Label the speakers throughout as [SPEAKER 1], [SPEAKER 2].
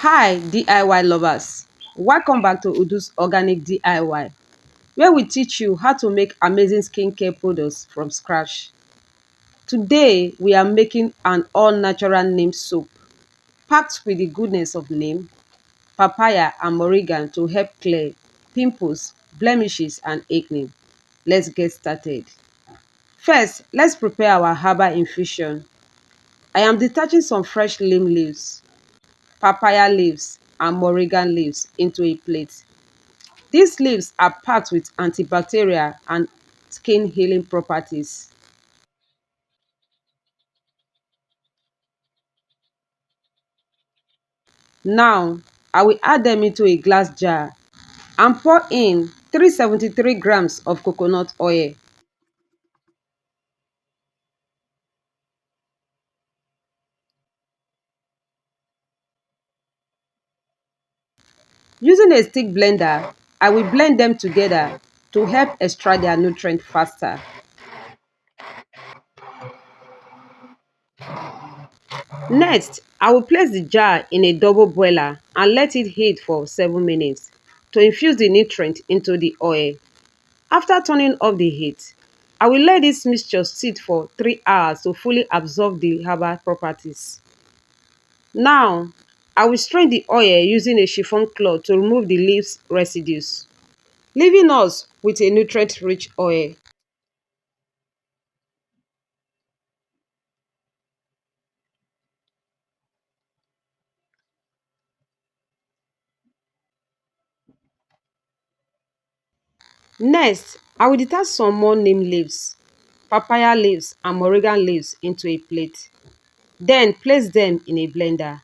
[SPEAKER 1] Hi DIY lovers, welcome back to Udu's Organic DIY, where we teach you how to make amazing skincare products from scratch. Today we are making an all-natural neem soap packed with the goodness of neem, papaya and moringa to help clear pimples, blemishes and acne. Let's get started. First, let's prepare our herbal infusion. I am detaching some fresh neem leaves, papaya leaves and moringa leaves into a plate. These leaves are packed with antibacterial and skin healing properties. Now, I will add them into a glass jar and pour in 373 grams of coconut oil. Using a stick blender, I will blend them together to help extract their nutrients faster. Next, I will place the jar in a double boiler and let it heat for 7 minutes to infuse the nutrient into the oil. After turning off the heat, I will let this mixture sit for 3 hours to fully absorb the herbal properties. Now, I will strain the oil using a chiffon cloth to remove the leaves residues, leaving us with a nutrient-rich oil. Next, I will detach some more neem leaves, papaya leaves and moringa leaves into a plate. Then place them in a blender.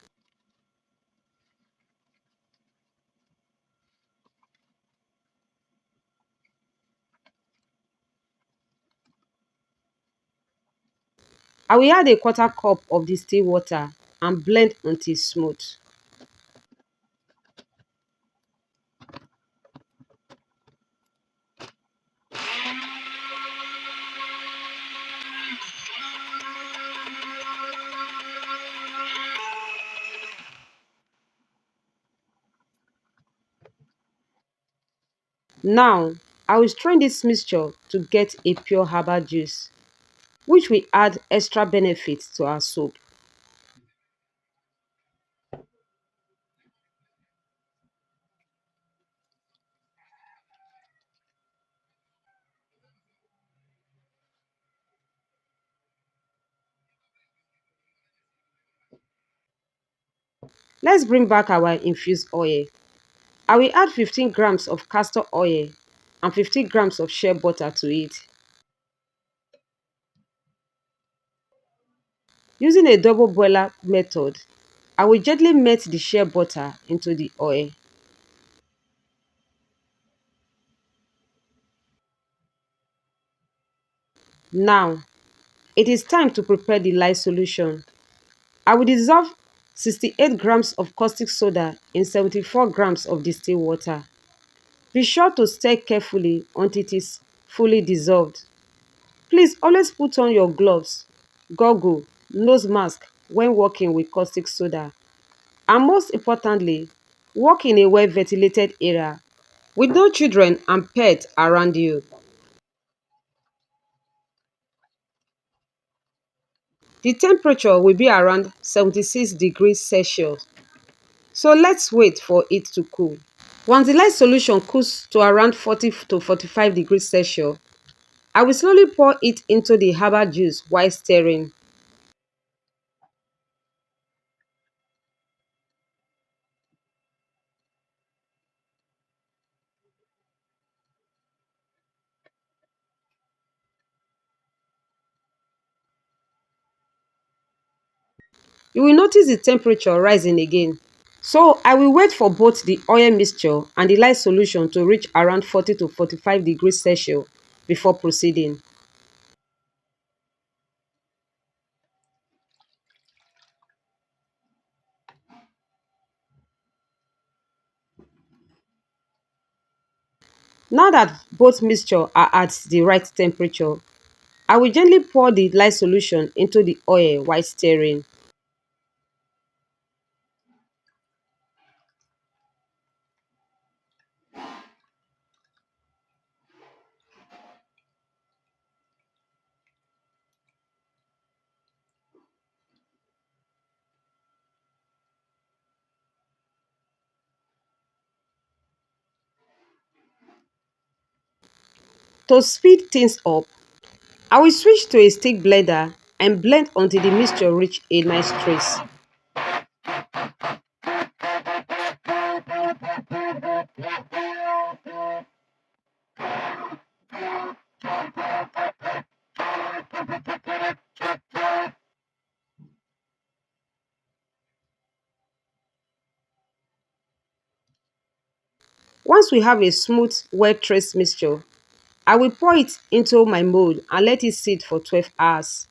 [SPEAKER 1] I will add a quarter cup of distilled water and blend until smooth. Now, I will strain this mixture to get a pure herbal juice, which will add extra benefits to our soap. Let's bring back our infused oil. I will add 15 grams of castor oil and 50 grams of shea butter to it. Using a double boiler method, I will gently melt the shea butter into the oil. Now, it is time to prepare the lye solution. I will dissolve 68 grams of caustic soda in 74 grams of distilled water. Be sure to stir carefully until it is fully dissolved. Please always put on your gloves, goggle, nose mask when working with caustic soda. And most importantly, work in a well ventilated area with no children and pets around you. The temperature will be around 76 degrees Celsius. So let's wait for it to cool. Once the light solution cools to around 40 to 45 degrees Celsius, I will slowly pour it into the herbal juice while stirring. You will notice the temperature rising again. So I will wait for both the oil mixture and the light solution to reach around 40 to 45 degrees Celsius before proceeding. Now that both mixture are at the right temperature, I will gently pour the light solution into the oil while stirring. To speed things up, I will switch to a stick blender and blend until the mixture reach a nice trace. Once we have a smooth, well-traced mixture, I will pour it into my mold and let it sit for 12 hours.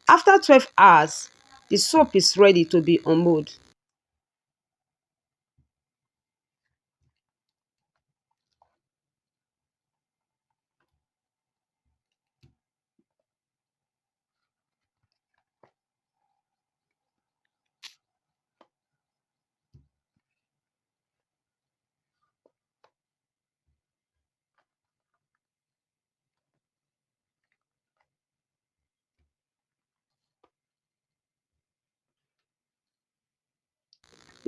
[SPEAKER 1] After 12 hours, the soap is ready to be unmold.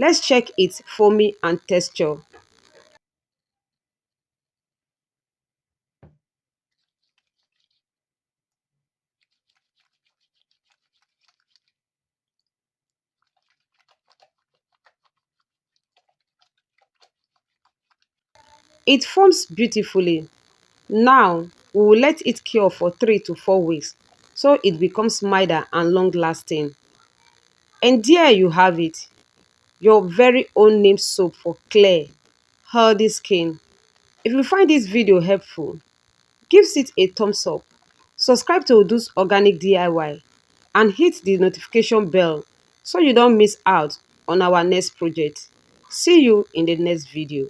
[SPEAKER 1] Let's check its foamy and texture. It forms beautifully. Now, we will let it cure for 3 to 4 weeks so it becomes milder and long lasting. And there you have it, your very own Neem soap for clear, healthy skin. If you find this video helpful, give it a thumbs up, subscribe to Udu's Organic DIY, and hit the notification bell so you don't miss out on our next project. See you in the next video.